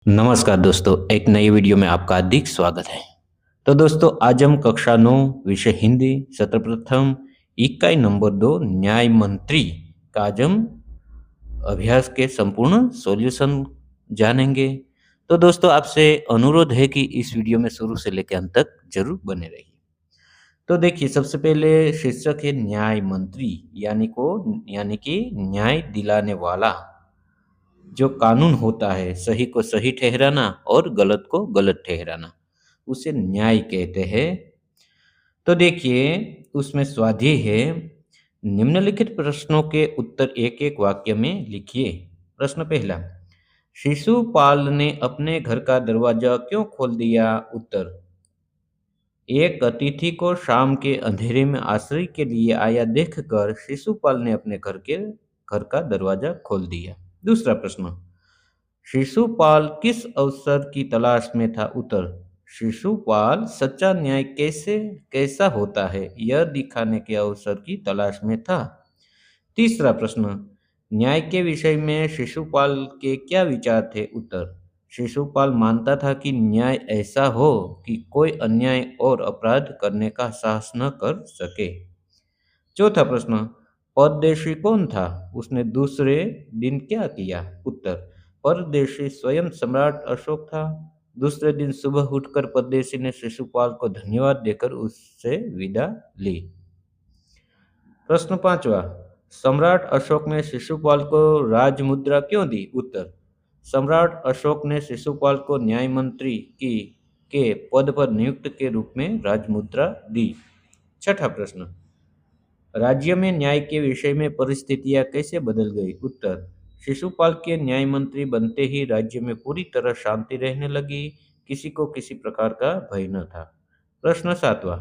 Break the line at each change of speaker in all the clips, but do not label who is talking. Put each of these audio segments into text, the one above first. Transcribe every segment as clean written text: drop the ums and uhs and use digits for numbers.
नमस्कार दोस्तों, एक नई वीडियो में आपका हार्दिक स्वागत है। तो दोस्तों, आज हम कक्षा 9 विषय हिंदी सत्र प्रथम इकाई नंबर 2 न्याय मंत्री का आज हम अभ्यास के संपूर्ण सॉल्यूशन जानेंगे। तो दोस्तों, आपसे अनुरोध है कि इस वीडियो में शुरू से लेकर अंत तक जरूर बने रहिए। तो देखिए, सबसे पहले शीर्षक है न्याय मंत्री, यानी कि न्याय दिलाने वाला। जो कानून होता है सही को सही ठहराना और गलत को गलत ठहराना, उसे न्याय कहते हैं। तो देखिए, उसमें स्वाध्याय है, निम्नलिखित प्रश्नों के उत्तर एक एक वाक्य में लिखिए। प्रश्न पहला, शिशुपाल ने अपने घर का दरवाजा क्यों खोल दिया? उत्तर, एक अतिथि को शाम के अंधेरे में आश्रय के लिए आया देखकर शिशुपाल ने अपने घर का दरवाजा खोल दिया। दूसरा प्रश्न, शिशुपाल किस अवसर की तलाश में था? उत्तर, शिशुपाल सच्चा न्याय कैसा होता है यह दिखाने के अवसर की तलाश में था। तीसरा प्रश्न, न्याय के विषय में शिशुपाल के क्या विचार थे? उत्तर, शिशुपाल मानता था कि न्याय ऐसा हो कि कोई अन्याय और अपराध करने का साहस न कर सके। चौथा प्रश्न, परदेशी कौन था? उसने दूसरे दिन क्या किया? उत्तर, परदेशी स्वयं सम्राट अशोक था। दूसरे दिन सुबह उठकर परदेशी ने शिशुपाल को धन्यवाद देकर उससे विदा ली। प्रश्न पांचवा, सम्राट अशोक ने शिशुपाल को राजमुद्रा क्यों दी? उत्तर, सम्राट अशोक ने शिशुपाल को न्याय मंत्री की के पद पर नियुक्त के रूप में राजमुद्रा दी। छठा प्रश्न, राज्य में न्याय के विषय में परिस्थितियां कैसे बदल गई? उत्तर, शिशुपाल के न्याय मंत्री बनते ही राज्य में पूरी तरह शांति रहने लगी, किसी को किसी प्रकार का भय न था। प्रश्न सातवां,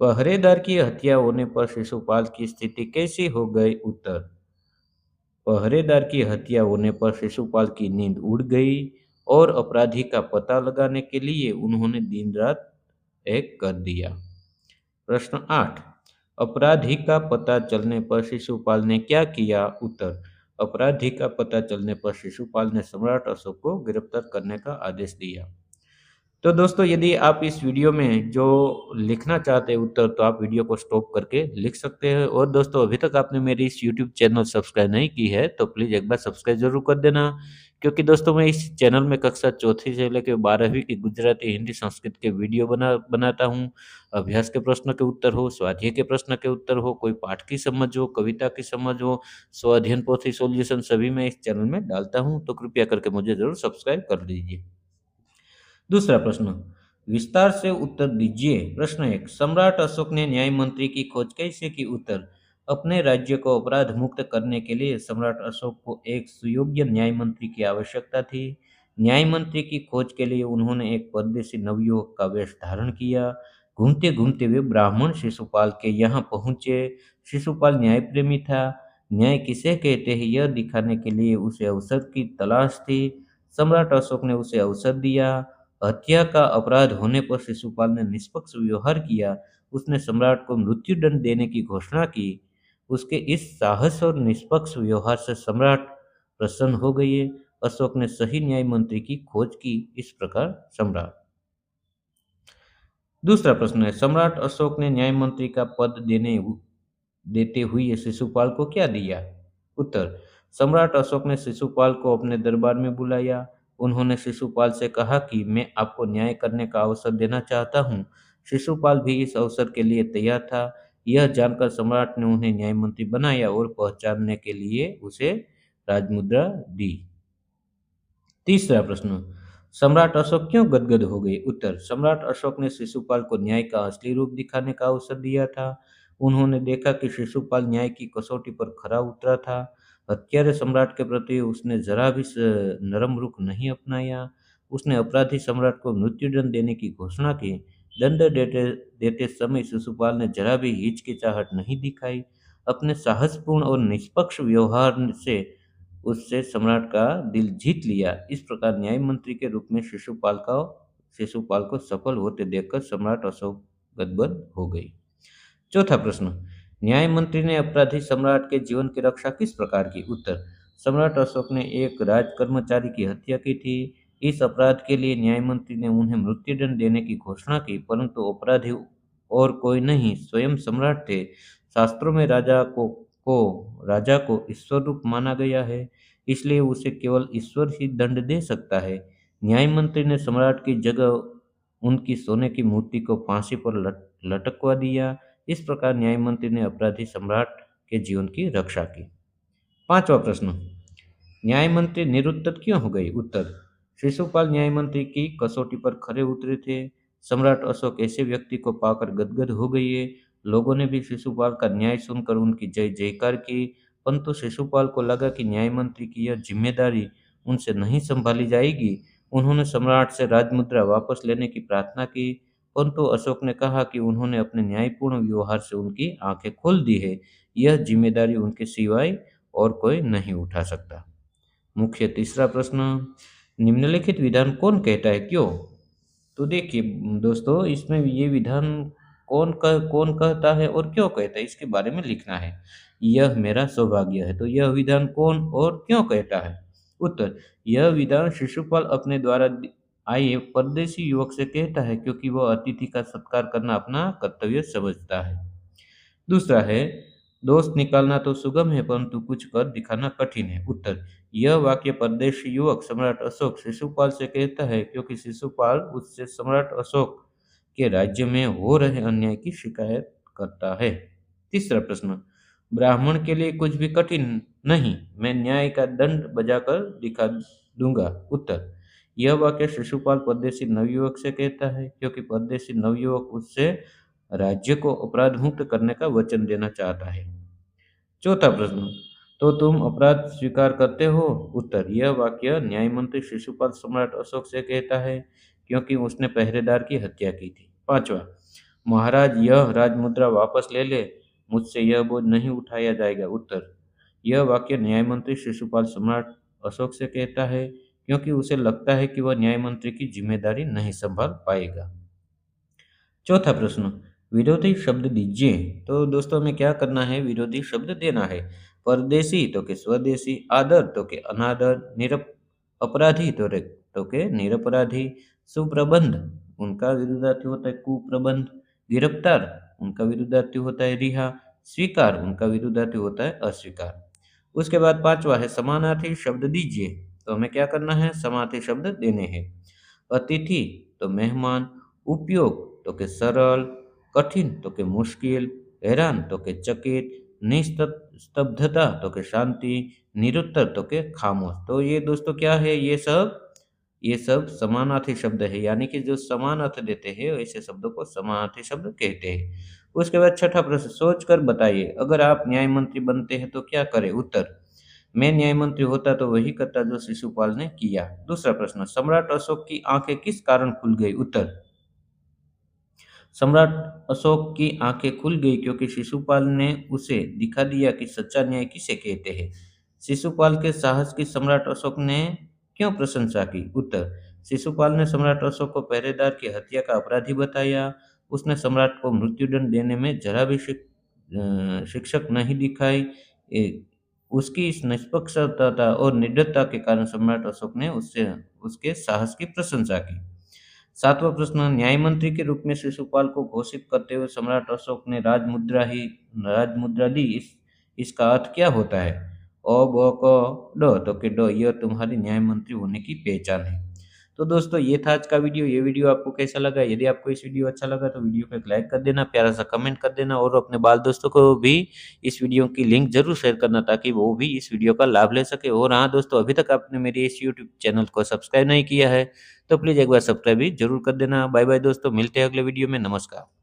पहरेदार की हत्या होने पर शिशुपाल की स्थिति कैसी हो गई? उत्तर, पहरेदार की हत्या होने पर शिशुपाल की नींद उड़ गई और अपराधी का पता लगाने के लिए उन्होंने दिन रात एक कर दिया। प्रश्न 8, अपराधी का पता चलने पर शिशुपाल ने क्या किया? उत्तर, अपराधी का पता चलने पर शिशुपाल ने सम्राट अशोक को गिरफ्तार करने का आदेश दिया। तो दोस्तों, यदि आप इस वीडियो में जो लिखना चाहते हैं उत्तर, तो आप वीडियो को स्टॉप करके लिख सकते हैं। और दोस्तों, अभी तक आपने मेरी इस यूट्यूब चैनल सब्सक्राइब नहीं की है तो प्लीज़ एक बार सब्सक्राइब जरूर कर देना, क्योंकि दोस्तों मैं इस चैनल में कक्षा चौथी से लेकर 12वीं की गुजराती, हिंदी, संस्कृत के वीडियो बनाता हूँ। अभ्यास के प्रश्न के उत्तर हो, स्वाध्याय के प्रश्न के उत्तर हो, कोई पाठ की समझ हो, कविता की समझ हो, स्व अध्ययन पोथी सॉल्यूशन, सभी मैं इस चैनल में डालता हूँ। तो कृपया करके मुझे जरूर सब्सक्राइब कर दीजिए। दूसरा प्रश्न, विस्तार से उत्तर दीजिए। प्रश्न 1, सम्राट अशोक ने न्याय मंत्री की खोज कैसे की? उत्तर, अपने राज्य को अपराध मुक्त करने के लिए सम्राट अशोक को एक सुयोग्य न्याय मंत्री की आवश्यकता थी। न्याय मंत्री की खोज के लिए उन्होंने एक परदेशी नवयुवक का वेश धारण किया। घूमते घूमते वे ब्राह्मण शिशुपाल के यहाँ पहुंचे। शिशुपाल न्याय प्रेमी था। न्याय किसे कहते हैं यह दिखाने के लिए उसे अवसर की तलाश थी। सम्राट अशोक ने उसे अवसर दिया। हत्या का अपराध होने पर शिशुपाल ने निष्पक्ष व्यवहार किया। उसने सम्राट को मृत्युदंड देने की घोषणा की। उसके इस साहस और निष्पक्ष व्यवहार से सम्राट प्रसन्न हो गए। अशोक ने सही न्याय मंत्री की खोज की। इस प्रकार सम्राट। दूसरा प्रश्न है, सम्राट अशोक ने न्याय मंत्री का पद देते हुए शिशुपाल को क्या दिया? उत्तर, सम्राट अशोक ने शिशुपाल को अपने दरबार में बुलाया। उन्होंने शिशुपाल से कहा कि मैं आपको न्याय करने का अवसर देना चाहता हूँ। शिशुपाल भी इस अवसर के लिए तैयार था। यह जानकर सम्राट ने उन्हें न्याय मंत्री बनाया और पहचानने के लिए उसे राजमुद्रा दी। तीसरा प्रश्न, सम्राट अशोक क्यों गदगद हो गए? उत्तर, सम्राट अशोक ने शिशुपाल को न्याय का असली रूप दिखाने का अवसर दिया था। उन्होंने देखा कि शिशुपाल न्याय की कसौटी पर खरा उतरा था। हत्यारे सम्राट के प्रति उसने जरा भी नरम रुख नहीं अपनाया। उसने अपराधी सम्राट को मृत्युदंड देने की घोषणा की। दंड देते देते समय शिशुपाल ने जरा भी हिचकिचाहट नहीं दिखाई। अपने साहसपूर्ण और निष्पक्ष व्यवहार से उससे सम्राट का दिल जीत लिया। इस प्रकार न्याय मंत्री के रूप में शिशुपाल को सफल होते देखकर सम्राट अशोक गदगद हो गई। चौथा प्रश्न, न्याय मंत्री ने अपराधी सम्राट के जीवन की रक्षा किस प्रकार की? उत्तर, सम्राट अशोक ने एक राज कर्मचारी की हत्या की थी। इस अपराध के लिए न्याय मंत्री ने उन्हें मृत्युदंड देने की घोषणा की, परंतु अपराधी और कोई नहीं, स्वयं सम्राट थे। शास्त्रों में राजा को ईश्वर रूप माना गया है, इसलिए उसे केवल ईश्वर ही दंड दे सकता है। न्याय मंत्री ने सम्राट की जगह उनकी सोने की मूर्ति को फांसी पर लटकवा दिया। इस प्रकार न्याय मंत्री ने अपराधी सम्राट के जीवन की रक्षा की। पांचवा प्रश्न, न्याय मंत्री निरुत्तर क्यों हो गए? उत्तर, शिशुपाल न्याय मंत्री की कसौटी पर खरे उतरे थे। सम्राट अशोक ऐसे व्यक्ति को पाकर गदगद हो गए। लोगों ने भी शिशुपाल का न्याय सुनकर उनकी जय जयकार की, परंतु शिशुपाल को लगा कि न्याय मंत्री की यह जिम्मेदारी उनसे नहीं संभाली जाएगी। उन्होंने सम्राट से राजमुद्रा वापस लेने की प्रार्थना की, परंतु अशोक ने कहा कि उन्होंने अपने न्यायपूर्ण व्यवहार से उनकी आंखें खोल दी है। यह जिम्मेदारी उनके सिवाय और कोई नहीं उठा सकता। मुख्य तीसरा प्रश्न, निम्नलिखित विधान कौन कहता है, क्यों? तो देखिए दोस्तों, इसमें ये विधान कौन कहता है और क्यों कहता है, इसके बारे में लिखना है। यह मेरा सौभाग्य है, तो यह विधान कौन और क्यों कहता है? उत्तर, यह विधान शिशुपाल अपने द्वारा आए परदेशी युवक से कहता है, क्योंकि वह अतिथि का सत्कार करना अपना कर्तव्य समझता है। दूसरा है, दोस्त निकालना तो सुगम है, परंतु कुछ कर दिखाना कठिन है। उत्तर, यह वाक्य परदेशी युवक सम्राट अशोक शिशुपाल से कहता है, क्योंकि शिशुपाल उससे सम्राट अशोक के राज्य में हो रहे अन्याय की शिकायत करता है। तीसरा प्रश्न, ब्राह्मण के लिए कुछ भी कठिन नहीं, मैं न्याय का दंड बजाकर दिखा दूंगा। उत्तर, यह वाक्य शिशुपाल परदेशी नवयुवक से कहता है, क्योंकि परदेशी नवयुवक उससे राज्य को अपराध मुक्त करने का वचन देना चाहता है। चौथा प्रश्न, तो तुम अपराध स्वीकार करते हो? उत्तर, यह वाक्य न्याय मंत्री शिशुपाल सम्राट अशोक से कहता है, क्योंकि उसने पहरेदार की हत्या की थी। पांचवा, महाराज यह राजमुद्रा वापस ले ले, मुझसे यह बोझ नहीं उठाया जाएगा। उत्तर, यह वाक्य न्याय मंत्री शिशुपाल सम्राट अशोक से कहता है, क्योंकि उसे लगता है कि वह न्याय मंत्री की जिम्मेदारी नहीं संभाल पाएगा। चौथा प्रश्न, विरोधी शब्द दीजिए। तो दोस्तों हमें क्या करना है, विरोधी शब्द देना है। परदेशी तो के स्वदेशी, आदर तो के अनादर, अपराधी तो के निरपराधी, सुप्रबंध उनका विरुद्धार्थी होता है कुप्रबंध, गिरफ्तार उनका विरुद्धार्थी होता है रिहा, स्वीकार उनका विरुद्धार्थी होता है अस्वीकार। उसके बाद पांचवा है, समानार्थी शब्द दीजिए। तो हमें क्या करना है, समानार्थी शब्द देने हैं। अतिथि तो मेहमान, उपयोग तो के सरल, कठिन तो के मुश्किल, हैरान तो के चकित, निस्तब्धता तो के शांति, निरुत्तर तो के खामोश। तो ये दोस्तों क्या है, ये सब समानार्थी शब्द है, यानी कि जो समान अर्थ देते हैं ऐसे शब्दों को समानार्थी शब्द कहते हैं। उसके बाद छठा प्रश्न, सोच कर बताइए, अगर आप न्याय मंत्री बनते हैं तो क्या करें? उत्तर, मैं न्याय मंत्री होता तो वही करता जो शिशुपाल ने किया। दूसरा प्रश्न, सम्राट अशोक की आंखें किस कारण खुल गई? उत्तर, सम्राट अशोक की आंखें खुल गई क्योंकि शिशुपाल ने उसे दिखा दिया कि सच्चा न्याय किसे कहते हैं। शिशुपाल के साहस की सम्राट अशोक ने क्यों प्रशंसा की? उत्तर, शिशुपाल ने सम्राट अशोक को पहरेदार की हत्या का अपराधी बताया। उसने सम्राट को मृत्युदंड देने में जरा भी शिक्षक नहीं दिखाई। उसकी इस निष्पक्षता और निर्दयता के कारण सम्राट अशोक ने उससे उसके साहस की प्रशंसा की। सातवां प्रश्न, न्याय मंत्री के रूप में शिशुपाल को घोषित करते हुए सम्राट अशोक ने राजमुद्रा दी, इसका अर्थ क्या होता है? अ ब क ड तो के ड, यह तुम्हारी न्याय मंत्री होने की पहचान है। तो दोस्तों ये था आज का वीडियो। ये वीडियो आपको कैसा लगा? यदि आपको इस वीडियो अच्छा लगा तो वीडियो को एक लाइक कर देना, प्यारा सा कमेंट कर देना और अपने बाल दोस्तों को भी इस वीडियो की लिंक जरूर शेयर करना, ताकि वो भी इस वीडियो का लाभ ले सके। और हाँ दोस्तों, अभी तक आपने मेरे इस यूट्यूब चैनल को सब्सक्राइब नहीं किया है तो प्लीज़ एक बार सब्सक्राइब भी जरूर कर देना। बाय बाय दोस्तों, मिलते हैं अगले वीडियो में। नमस्कार।